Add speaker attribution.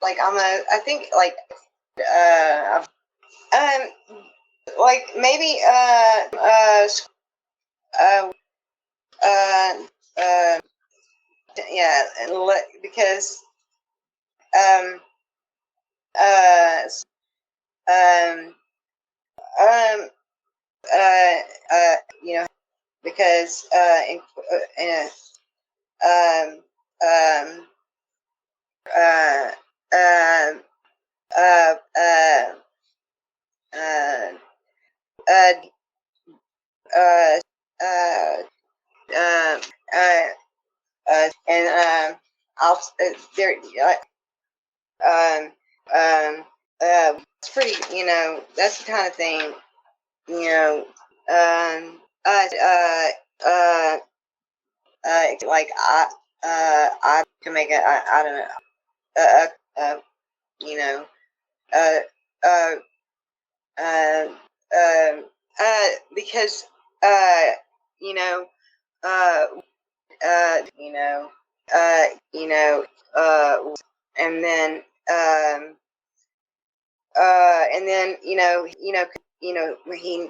Speaker 1: like I think like um like maybe uh uh uh yeah, because um uh um um uh you know, because in um um uh uh uh uh uh uh uh uh uh uh and I'll there um it's pretty, that's the kind of thing, you know uh uh uh like I can make it. I don't know. You know. Uh. Uh. Uh. Because you know. Uh. You know. You know. And then. And then he.